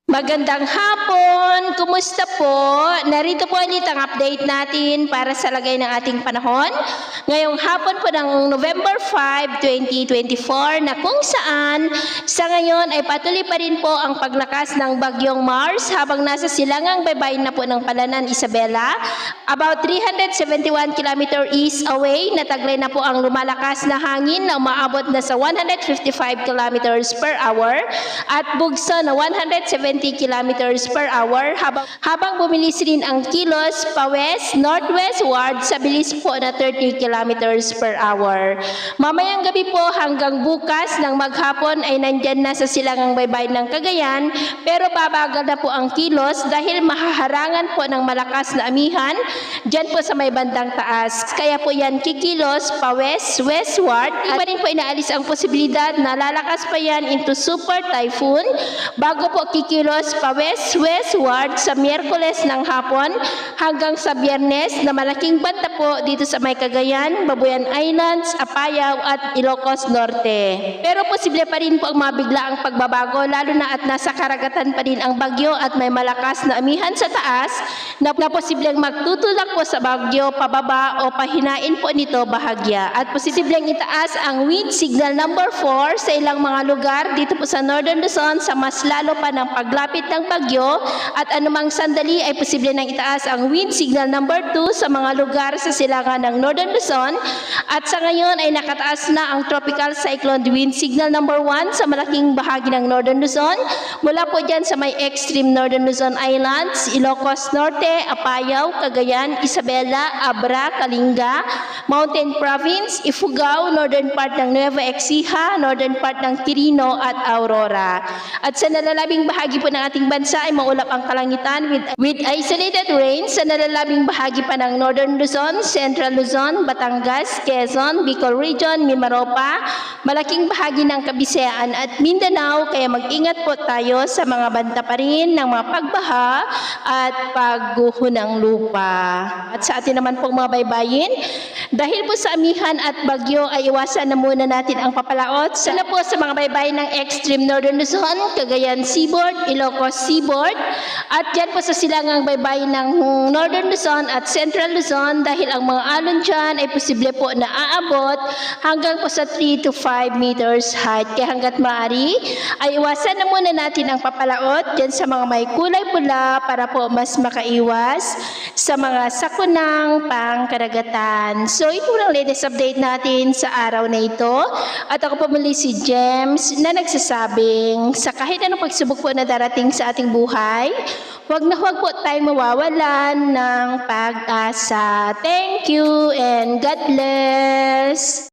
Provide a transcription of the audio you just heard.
Magandang hapon! Kumusta po? Narito po ulit ang update natin para sa lagay ng ating panahon. Ngayong hapon po ng November 5, 2024 na kung saan sa ngayon ay patuloy pa rin po ang paglakas ng bagyong Mars habang nasa silangang baybayin na po ng Palanan, Isabela. About 371 km east away, nataglay na po ang lumalakas na hangin na umaabot na sa 155 km per hour at bugso na 170 kilometers per hour habang bumilis rin ang kilos pa-west, northwestward sa bilis po na 30 kilometers per hour. Mamayang gabi po hanggang bukas ng maghapon ay nandyan na sa silangang baybayin ng Cagayan, pero babagal na po ang kilos dahil mahaharangan po ng malakas na amihan dyan po sa may bandang taas. Kaya po yan kikilos pa-west, westward. Iba rin po inaalis ang posibilidad na lalakas pa yan into super typhoon bago po kikilos pa-west, westward sa Miyerkules ng hapon hanggang sa Biyernes na malaking banta po dito sa may Cagayan, Babuyan Islands, Apayao at Ilocos Norte. Pero posible pa rin po ang mabigla ang pagbabago lalo na at nasa karagatan pa rin ang bagyo at may malakas na amihan sa taas na posibleng magtutulak po sa bagyo pababa o pahinain po nito bahagya. At posibleng itaas ang wind signal number 4 sa ilang mga lugar dito po sa Northern Luzon sa mas lalo pa ng paglapit ng bagyo at anumang sandali ay posible nang itaas ang wind signal number 2 sa mga lugar sa silangan ng Northern Luzon at sa ngayon ay nakataas na ang tropical cyclone wind signal number 1 sa malaking bahagi ng Northern Luzon mula po dyan sa may extreme Northern Luzon Islands, Ilocos Norte, Apayao, Cagayan, Isabela, Abra, Kalinga, Mountain Province, Ifugao, northern part ng Nueva Ecija, northern part ng Quirino at Aurora. At sa nalalabing bahagi po ng ating bansa ay maulap ang kalangitan with isolated rain sa nalalabing bahagi pa ng Northern Luzon, Central Luzon, Batangas, Quezon, Bicol Region, Mimaropa, malaking bahagi ng Kabisayaan at Mindanao, kaya mag-ingat po tayo sa mga banta pa rin ng mga pagbaha at pagguho ng lupa. At sa atin naman pong mga baybayin, dahil po sa amihan at bagyo ay iwasan na muna natin ang papalaot. Sana po sa mga baybayin ng extreme Northern Luzon, Cagayan Seaboard, Ilocos Seaboard, at dyan po sa silangang baybayin ng Northern Luzon at Central Luzon dahil ang mga alon dyan ay posible po na aabot hanggang po sa 3 to 5 meters height. Kaya hanggat maaari ay iwasan na muna natin ang papalaot dyan sa mga may kulay pula para po mas makaiwas sa mga sakunang pangkaragatan. So ito ang latest update natin sa araw na ito. At ako po muli si James na nagsasabing sa kahit anong pagsubok po na darating sa ating buhay, huwag na huwag po tayong mawawalan ng pag-asa. Thank you and God bless!